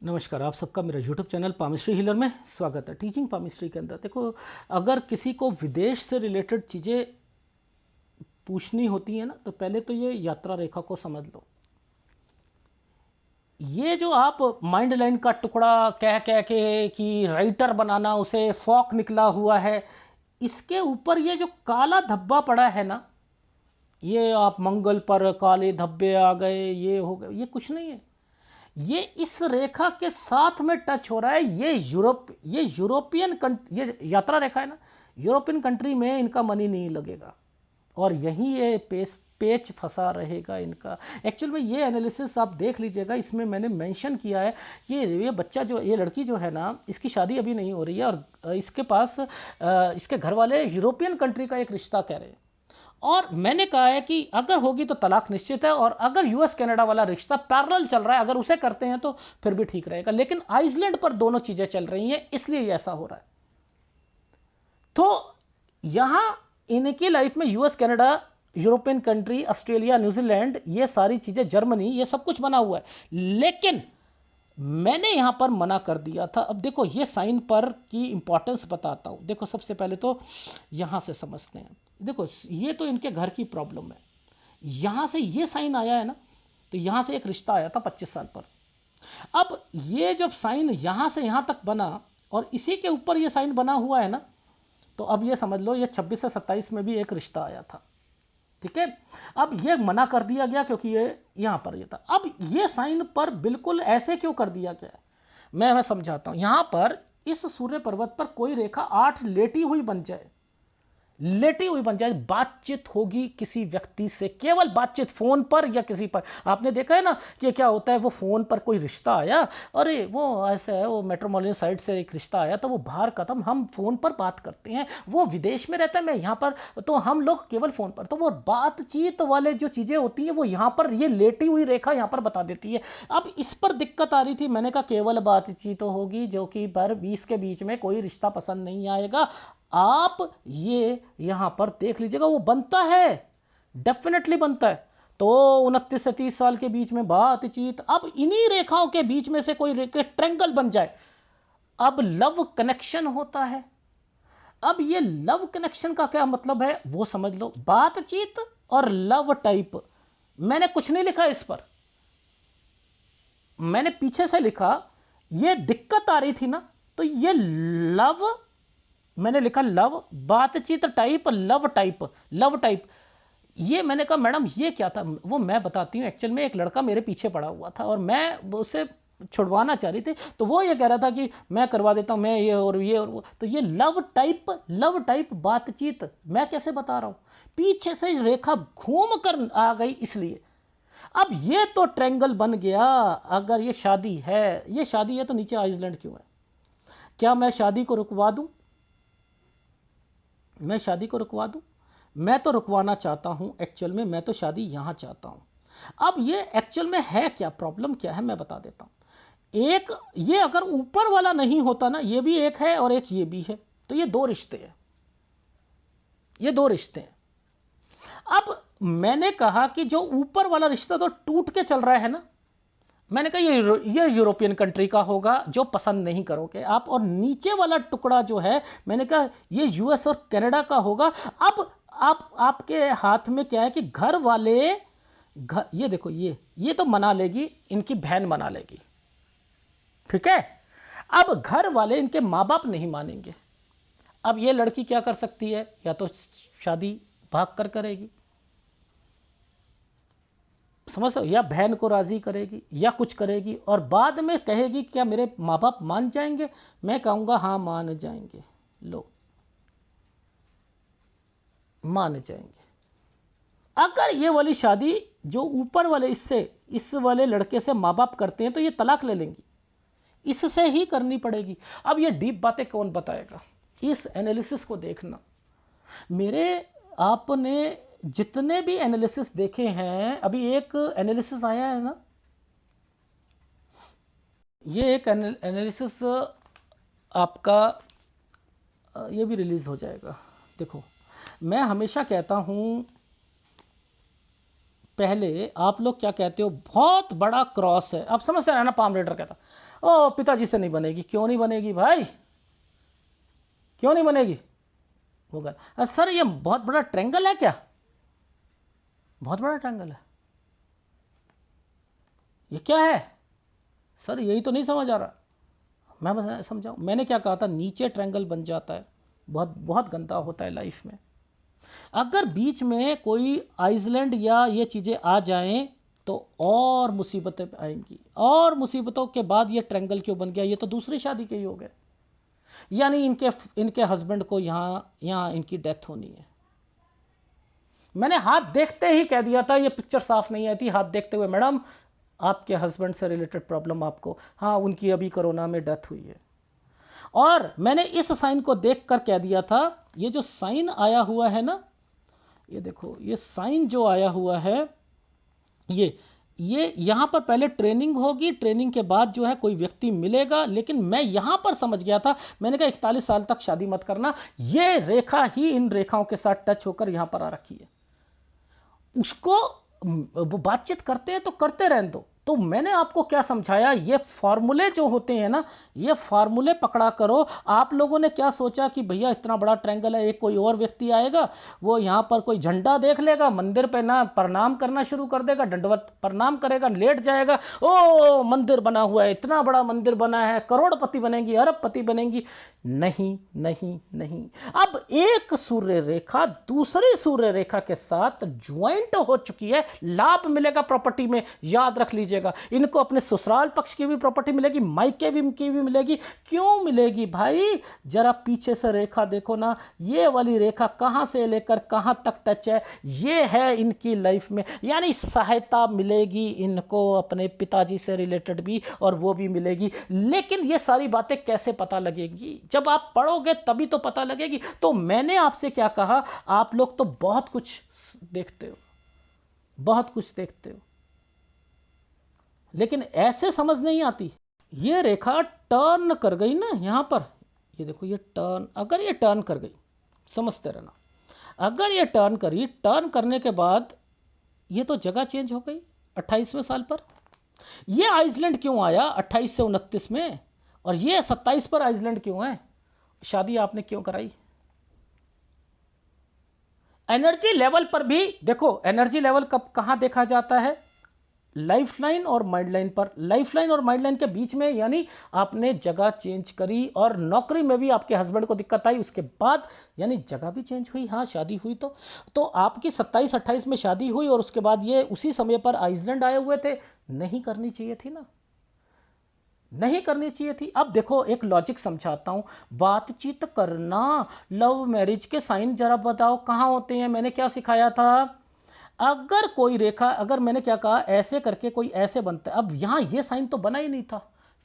नमस्कार, आप सबका मेरा यूट्यूब चैनल पामिस्ट्री हीलर में स्वागत है। टीचिंग पामिस्ट्री के अंदर देखो, अगर किसी को विदेश से रिलेटेड चीज़ें पूछनी होती हैं ना, तो पहले तो ये यात्रा रेखा को समझ लो। ये जो आप माइंड लाइन का टुकड़ा कह कह के कि राइटर बनाना, उसे फॉक निकला हुआ है, इसके ऊपर ये जो काला धब्बा पड़ा है ना, ये आप मंगल पर काले धब्बे आ गए, ये हो गए, ये कुछ नहीं है। ये इस रेखा के साथ में टच हो रहा है। ये यूरोपियन ये यात्रा रेखा है ना, यूरोपियन कंट्री में इनका मनी नहीं लगेगा और यहीं ये पेच फंसा रहेगा इनका। एक्चुअल में ये एनालिसिस आप देख लीजिएगा, इसमें मैंने मेंशन किया है कि ये बच्चा जो, ये लड़की जो है ना, इसकी शादी अभी नहीं हो रही है और इसके पास इसके घर वाले यूरोपियन कंट्री का एक रिश्ता कह रहे हैं और मैंने कहा है कि अगर होगी तो तलाक निश्चित है, और अगर यूएस कनाडा वाला रिश्ता पैरेलल चल रहा है, अगर उसे करते हैं तो फिर भी ठीक रहेगा। लेकिन आइसलैंड पर दोनों चीजें चल रही हैं, इसलिए ऐसा हो रहा है। तो यहां इनकी लाइफ में US Canada, European country, Australia, New Zealand, ये सारी चीजें, जर्मनी, ये सब कुछ बना हुआ है। लेकिन मैंने यहां पर मना कर दिया था। अब देखो, ये साइन पर की इंपॉर्टेंस बताता हूं। देखो, सबसे पहले तो यहां से समझते हैं। देखो, ये तो इनके घर की प्रॉब्लम है। यहां से ये साइन आया है ना, तो यहां से एक रिश्ता आया था 25 साल पर। अब ये जब साइन यहां से यहां तक बना और इसी के ऊपर ये साइन बना हुआ है ना, तो अब ये समझ लो, ये 26 से 27 में भी एक रिश्ता आया था। ठीक है, अब ये मना कर दिया गया क्योंकि ये यहां पर ये था। अब ये साइन पर बिल्कुल ऐसे क्यों कर दिया गया, मैं समझाता हूं। यहां पर इस सूर्य पर्वत पर कोई रेखा 8 लेटी हुई बन जाए, लेटी हुई बन जाए, बातचीत होगी किसी व्यक्ति से, केवल बातचीत, फोन पर या किसी पर। आपने देखा है ना कि क्या होता है, वो फोन पर कोई रिश्ता आया, अरे वो ऐसा है, वो मेट्रोमोलियन साइट से एक रिश्ता आया, तो वो बाहर खत्म, हम फोन पर बात करते हैं, वो विदेश में रहता है, मैं यहाँ पर, तो हम लोग केवल फोन पर, तो वो बातचीत वाले जो चीजें होती हैं वो यहाँ पर, ये लेटी हुई रेखा यहाँ पर बता देती है। अब इस पर दिक्कत आ रही थी, मैंने कहा केवल बातचीत होगी, जो कि 20 के बीच में कोई रिश्ता पसंद नहीं आएगा। आप ये यहां पर देख लीजिएगा, वो बनता है, डेफिनेटली बनता है। तो 29 से 30 साल के बीच में बातचीत, अब इन्हीं रेखाओं के बीच में से कोई ट्रेंगल बन जाए, अब लव कनेक्शन होता है। अब ये लव कनेक्शन का क्या मतलब है वो समझ लो। बातचीत और लव टाइप, मैंने कुछ नहीं लिखा इस पर, मैंने पीछे से लिखा, ये दिक्कत आ रही थी ना, तो ये लव, मैंने लिखा लव, बातचीत type, love type, love type. ये मैंने कहा मैडम ये क्या था, वो मैं बताती हूँ। एक्चुअल में एक लड़का मेरे पीछे पड़ा हुआ था और मैं उसे छुड़वाना चाह रही थी, तो वो ये कह रहा था कि मैं करवा देता हूँ, मैं ये और वो। तो ये लव टाइप, लव टाइप बातचीत, मैं कैसे बता रहा हूँ, पीछे से रेखा घूम कर आ गई इसलिए। अब ये तो ट्रेंगल बन गया। अगर ये शादी है, ये शादी है, तो नीचे आइसलैंड क्यों है? क्या मैं शादी को रुकवा दूं? मैं शादी को रुकवा दूं? मैं तो रुकवाना चाहता हूं। एक्चुअल में मैं तो शादी यहां चाहता हूं। अब ये एक्चुअल में है क्या, प्रॉब्लम क्या है, मैं बता देता हूं। एक, ये अगर ऊपर वाला नहीं होता ना, ये भी एक है और एक ये भी है, तो ये दो रिश्ते हैं, ये दो रिश्ते हैं। अब मैंने कहा कि जो ऊपर वाला रिश्ता तो टूट के चल रहा है ना, मैंने कहा ये यूरोपियन कंट्री का होगा, जो पसंद नहीं करोगे आप, और नीचे वाला टुकड़ा जो है, मैंने कहा ये यूएस और कनाडा का होगा। अब आपके हाथ में क्या है कि घर वाले, ये देखो, ये तो मना लेगी, इनकी बहन मना लेगी, ठीक है। अब घर वाले, इनके माँ बाप नहीं मानेंगे। अब ये लड़की क्या कर सकती है, या तो शादी भाग कर करेगी, समझ लो, या बहन को राजी करेगी या कुछ करेगी, और बाद में कहेगी क्या मेरे माँ बाप मान जाएंगे? मैं कहूँगा हाँ मान जाएंगे, लो मान जाएंगे। अगर ये वाली शादी जो ऊपर वाले इससे, इस वाले लड़के से माँ बाप करते हैं, तो ये तलाक ले लेंगी, इससे ही करनी पड़ेगी। अब ये डीप बातें कौन बताएगा, इस एनालिसिस को देखना। मेरे, आपने जितने भी एनालिसिस देखे हैं, अभी एक एनालिसिस आया है ना, ये एक एनालिसिस आपका, ये भी रिलीज़ हो जाएगा। देखो, मैं हमेशा कहता हूँ, पहले आप लोग क्या कहते हो, बहुत बड़ा क्रॉस है, आप समझते हैं ना। पाम रीडर कहता ओ पिताजी से नहीं बनेगी। क्यों नहीं बनेगी भाई, क्यों नहीं बनेगी? होगा सर ये बहुत बड़ा ट्रायंगल है क्या? बहुत बड़ा ट्रायंगल है, ये क्या है सर? यही तो नहीं समझ आ रहा। मैं बस समझाऊं, मैंने क्या कहा था, नीचे ट्रायंगल बन जाता है, बहुत बहुत गंदा होता है लाइफ में। अगर बीच में कोई आइसलैंड या ये चीज़ें आ जाएं तो और मुसीबतें आएंगी, और मुसीबतों के बाद ये ट्रायंगल क्यों बन गया, ये तो दूसरी शादी के ही हो गए, यानी इनके इनके हस्बैंड को यहाँ यहाँ इनकी डेथ होनी है। मैंने हाथ देखते ही कह दिया था, ये पिक्चर साफ नहीं आई थी, हाथ देखते हुए मैडम आपके हस्बैंड से रिलेटेड प्रॉब्लम आपको, हाँ उनकी अभी कोरोना में डेथ हुई है। और मैंने इस साइन को देखकर कह दिया था, ये जो साइन आया हुआ है ना, ये देखो ये साइन जो आया हुआ है, ये यहाँ पर पहले ट्रेनिंग होगी, ट्रेनिंग के बाद जो है कोई व्यक्ति मिलेगा। लेकिन मैं यहाँ पर समझ गया था, मैंने कहा 41 साल तक शादी मत करना, ये रेखा ही इन रेखाओं के साथ टच होकर यहाँ पर आ रखी है। उसको वो बातचीत करते हैं तो करते रहने दो। तो मैंने आपको क्या समझाया, ये फार्मूले जो होते हैं ना, ये फार्मूले पकड़ा करो। आप लोगों ने क्या सोचा कि भैया इतना बड़ा ट्रायंगल है, एक कोई और व्यक्ति आएगा, वो यहाँ पर कोई झंडा देख लेगा, मंदिर पे ना प्रणाम करना शुरू कर देगा, दंडवत प्रणाम करेगा, लेट जाएगा, ओ मंदिर बना हुआ है, इतना बड़ा मंदिर बना है, करोड़पति बनेंगी, अरबपति बनेंगी। नहीं नहीं नहीं। अब एक सूर्य रेखा दूसरी सूर्य रेखा के साथ ज्वाइंट हो चुकी है, लाभ मिलेगा प्रॉपर्टी में, याद रख लीजिएगा। इनको अपने ससुराल पक्ष की भी प्रॉपर्टी मिलेगी, मायके की भी मिलेगी। क्यों मिलेगी भाई? जरा पीछे से रेखा देखो ना, ये वाली रेखा कहां से लेकर कहां तक टच है, ये है इनकी लाइफ में, यानी सहायता मिलेगी इनको अपने पिताजी से रिलेटेड भी, और वो भी मिलेगी। लेकिन ये सारी बातें कैसे पता लगेगी? जब आप पढ़ोगे तभी तो पता लगेगी। तो मैंने आपसे क्या कहा, आप लोग तो बहुत कुछ देखते हो, बहुत कुछ देखते हो, लेकिन ऐसे समझ नहीं आती। ये रेखा टर्न कर गई ना यहां पर, ये देखो ये टर्न, अगर ये टर्न कर गई, समझते रहना, अगर ये टर्न करी, टर्न करने के बाद ये तो जगह चेंज हो गई 28वें साल पर। ये आइसलैंड क्यों आया 28 से 29 में, और ये 27 पर आइसलैंड क्यों है? शादी आपने क्यों कराई? एनर्जी लेवल पर भी देखो, एनर्जी लेवल कब कहां देखा जाता है? लाइफ लाइन और माइंड लाइन पर। लाइफ लाइन और माइंड लाइन के बीच में, यानी आपने जगह चेंज करी और नौकरी में भी आपके हस्बैंड को दिक्कत आई, उसके बाद यानी जगह भी चेंज हुई, हाँ शादी हुई। तो आपकी 27-28 में शादी हुई और उसके बाद ये उसी समय पर आइसलैंड आए हुए थे। नहीं करनी चाहिए थी ना, नहीं करनी चाहिए थी। अब देखो एक लॉजिक समझाता हूं, बातचीत करना, लव मैरिज के साइन जरा बताओ कहां होते हैं? मैंने क्या सिखाया था? अगर कोई रेखा, अगर मैंने क्या कहा, ऐसे करके कोई ऐसे बनता है। अब यहां ये साइन तो बना ही नहीं था,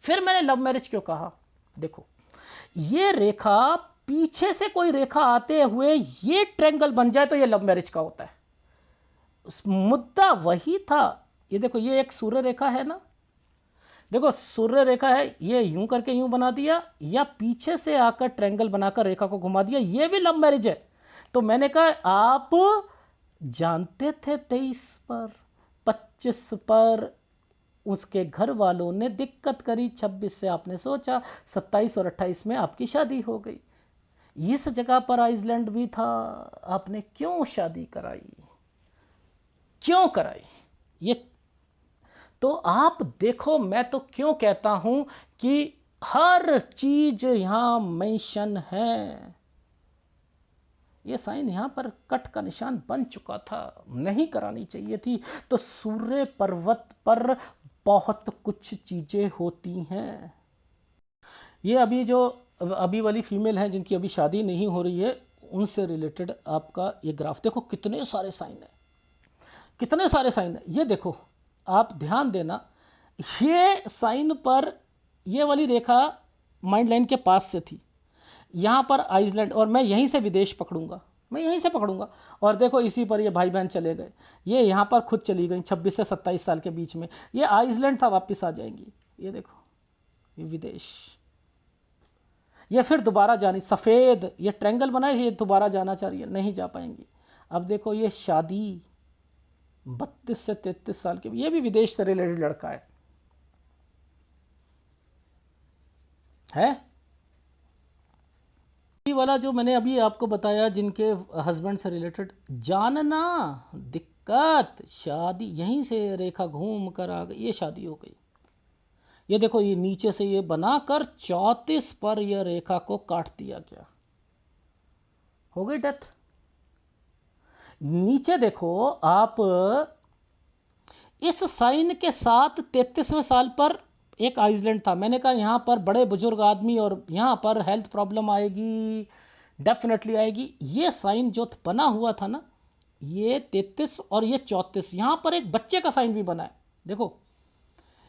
फिर मैंने लव मैरिज क्यों कहा? देखो ये रेखा, पीछे से कोई रेखा आते हुए ये ट्रायंगल बन जाए तो ये लव मैरिज का होता है। मुद्दा वही था। ये देखो ये एक सूर्य रेखा है ना, देखो सूर्य रेखा है, ये यूं करके यूं बना दिया, या पीछे से आकर ट्रायंगल बनाकर रेखा को घुमा दिया, ये भी लव मैरिज है। तो मैंने कहा आप जानते थे 23 पर, 25 पर उसके घर वालों ने दिक्कत करी, 26 से आपने सोचा, 27 और 28 में आपकी शादी हो गई। इस जगह पर आइसलैंड भी था, आपने क्यों शादी कराई? क्यों कराई? ये तो आप देखो, मैं तो क्यों कहता हूं कि हर चीज यहां मेंशन है। ये साइन यहां पर कट का निशान बन चुका था, नहीं करानी चाहिए थी। तो सूर्य पर्वत पर बहुत कुछ चीजें होती हैं। ये अभी जो अभी वाली फीमेल है जिनकी अभी शादी नहीं हो रही है, उनसे रिलेटेड आपका ये ग्राफ देखो, कितने सारे साइन है, कितने सारे साइन है। ये देखो आप ध्यान देना, ये साइन पर ये वाली रेखा माइंड लाइन के पास से थी, यहाँ पर आइसलैंड, और मैं यहीं से विदेश पकड़ूंगा, मैं यहीं से पकड़ूंगा। और देखो इसी पर ये भाई बहन चले गए, ये यहाँ पर खुद चली गई 26 से 27 साल के बीच में। ये आइसलैंड था, वापस आ जाएंगी। ये देखो ये विदेश, ये फिर दोबारा जानी, सफ़ेद ये ट्रायंगल बना है, ये दोबारा जाना चाह रही है, नहीं जा पाएंगी। अब देखो ये शादी, 32 से 33 साल के, ये भी विदेश से रिलेटेड लड़का है। ये वाला जो मैंने अभी आपको बताया जिनके हस्बैंड से रिलेटेड, जानना दिक्कत, शादी यहीं से रेखा घूम कर आ गई, ये शादी हो गई। ये देखो, ये नीचे से ये बनाकर 34 पर यह रेखा को काट दिया गया, हो गई डेथ। नीचे देखो आप, इस साइन के साथ 33वें साल पर एक आइसलैंड था। मैंने कहा यहाँ पर बड़े बुजुर्ग आदमी और यहाँ पर हेल्थ प्रॉब्लम आएगी, डेफिनेटली आएगी। ये साइन जो बना हुआ था ना, ये 33 और ये 34, यहाँ पर एक बच्चे का साइन भी बना है। देखो,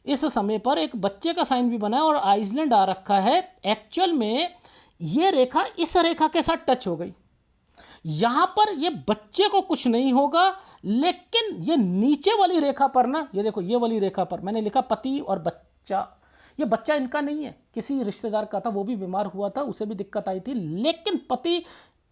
इस समय पर एक बच्चे का साइन भी बना है और आइसलैंड आ रखा है। एक्चुअल में ये रेखा इस रेखा के साथ टच हो गई। यहां पर ये बच्चे को कुछ नहीं होगा, लेकिन ये नीचे वाली रेखा पर ना, ये देखो, ये वाली रेखा पर मैंने लिखा पति और बच्चा। ये बच्चा इनका नहीं है, किसी रिश्तेदार का था, वो भी बीमार हुआ था, उसे भी दिक्कत आई थी। लेकिन पति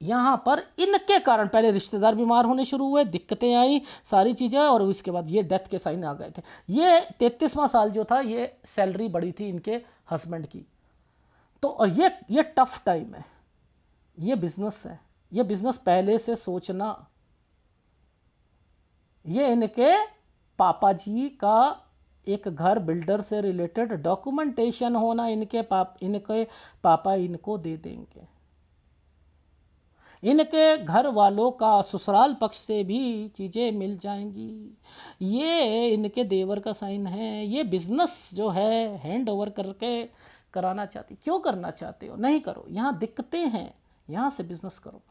यहां पर इनके कारण, पहले रिश्तेदार बीमार होने शुरू हुए, दिक्कतें आई, सारी चीज़ें, और उसके बाद ये डेथ के साइन आ गए थे। ये 33वां साल जो था, ये सैलरी बढ़ी थी इनके हस्बैंड की। तो और ये टफ टाइम है, ये बिजनेस है, ये बिजनेस पहले से सोचना। ये इनके पापा जी का एक घर बिल्डर से रिलेटेड डॉक्यूमेंटेशन होना, इनके पापा इनको दे देंगे। इनके घर वालों का ससुराल पक्ष से भी चीज़ें मिल जाएंगी। ये इनके देवर का साइन है। ये बिजनेस जो है हैंड ओवर करके कराना चाहती। क्यों करना चाहते हो? नहीं करो, यहाँ दिक्कतें हैं, यहाँ से बिजनेस करो।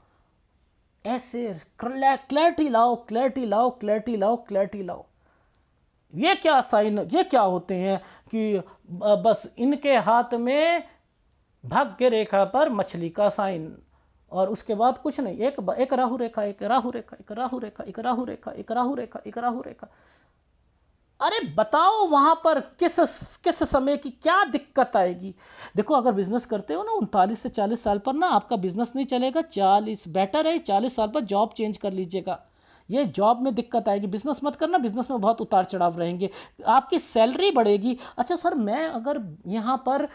ऐसे क्लैरिटी लाओ, क्लैरिटी लाओ, क्लैरिटी लाओ, क्लैरिटी लाओ। ये क्या साइन, ये क्या होते हैं कि बस इनके हाथ में भाग्य रेखा पर मछली का साइन, और उसके बाद कुछ नहीं। एक राहु रेखा, एक राहु रेखा, एक राहु रेखा, एक राहु रेखा, एक राहु रेखा, एक राहु रेखा। अरे बताओ वहां पर किस समय की क्या दिक्कत आएगी? देखो, अगर बिजनेस करते हो ना 39 से 40 साल पर ना, आपका बिजनेस नहीं चलेगा। 40 बेटर है, 40 साल पर जॉब चेंज कर लीजिएगा। ये जॉब में दिक्कत आएगी, बिजनेस मत करना। बिजनेस में बहुत उतार चढ़ाव रहेंगे, आपकी सैलरी बढ़ेगी। अच्छा सर, मैं अगर यहाँ पर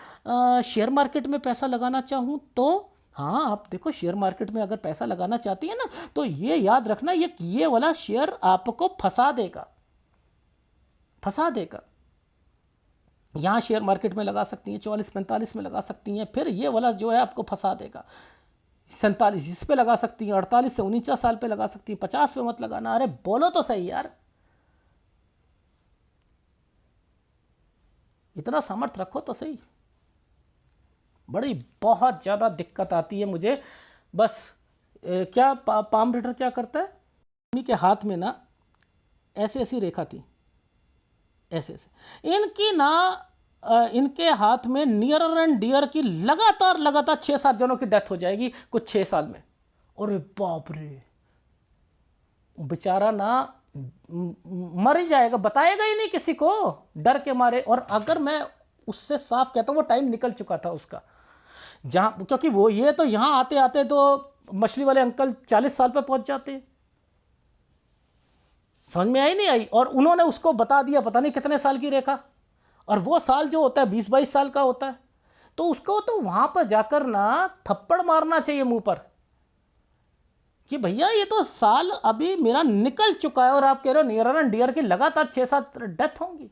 शेयर मार्केट में पैसा लगाना चाहूँ तो? हाँ, आप देखो, शेयर मार्केट में अगर पैसा लगाना चाहती है ना, तो ये याद रखना, ये वाला शेयर आपको फंसा देगा, फंसा देगा। यहाँ शेयर मार्केट में लगा सकती हैं, 44-45 में लगा सकती हैं, फिर ये वाला जो है आपको फंसा देगा। 47 इस पे लगा सकती हैं, 48 से 49 साल पे लगा सकती हैं, 50 पे मत लगाना। अरे बोलो तो सही यार, इतना सामर्थ्य रखो तो सही। बड़ी बहुत ज़्यादा दिक्कत आती है मुझे। बस क्या पाम रीडर क्या करता है, उन्हीं के हाथ में ना ऐसी ऐसी रेखा थी, ऐसे ऐसे इनकी ना, इनके हाथ में नियर एंड डियर की लगातार 6-7 जनों की डेथ हो जाएगी कुछ 6 साल में। अरे बाप रे, बेचारा ना मर ही जाएगा, बताएगा ही नहीं किसी को, डर के मारे। और अगर मैं उससे साफ कहता हूँ, वो टाइम निकल चुका था उसका, जहाँ, क्योंकि वो ये तो यहाँ आते आते तो मछली वाले अंकल 40 साल पर पहुंच जाते। समझ में आई नहीं आई? और उन्होंने उसको बता दिया पता नहीं कितने साल की रेखा, और वो साल जो होता है 20-22 साल का होता है। तो उसको तो वहां पर जाकर ना थप्पड़ मारना चाहिए मुंह पर कि भैया ये तो साल अभी मेरा निकल चुका है और आप कह रहे हो नियर एंड डियर की लगातार 6-7 डेथ होंगी।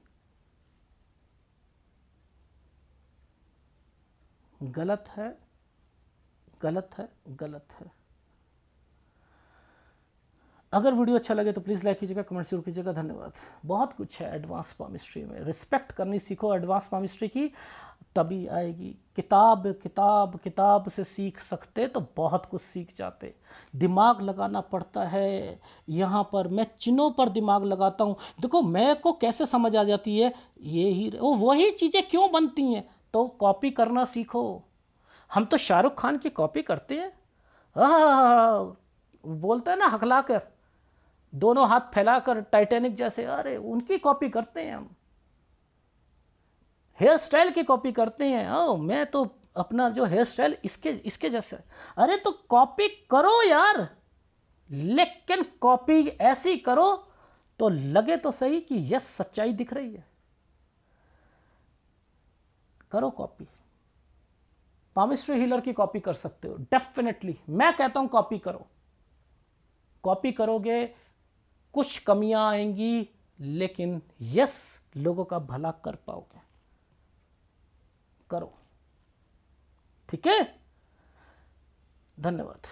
गलत है, गलत है, गलत है। अगर वीडियो अच्छा लगे तो प्लीज़ लाइक कीजिएगा, कमेंट जरूर कीजिएगा। धन्यवाद। बहुत कुछ है एडवांस पामिस्ट्री में, रिस्पेक्ट करनी सीखो एडवांस पामिस्ट्री की, तभी आएगी। किताब किताब किताब से सीख सकते तो बहुत कुछ सीख जाते, दिमाग लगाना पड़ता है। यहाँ पर मैं चिन्हों पर दिमाग लगाता हूँ। देखो, मैं को कैसे समझ आ जाती है, ये ही वही चीज़ें क्यों बनती हैं, तो कॉपी करना सीखो। हम तो शाहरुख खान की कॉपी करते हैं, बोलता है ना हकला कर, दोनों हाथ फैलाकर टाइटैनिक जैसे, अरे उनकी कॉपी करते हैं हम। हेयर स्टाइल की कॉपी करते हैं, मैं तो अपना जो हेयर स्टाइल इसके जैसे। अरे तो कॉपी करो यार, लेकिन कॉपी ऐसी करो तो लगे तो सही कि यस सच्चाई दिख रही है। करो कॉपी, पामिस्ट्री हीलर की कॉपी कर सकते हो डेफिनेटली, मैं कहता हूं कॉपी करो। कॉपी करोगे कुछ कमियां आएंगी, लेकिन यस लोगों का भला कर पाओगे। करो, ठीक है। धन्यवाद।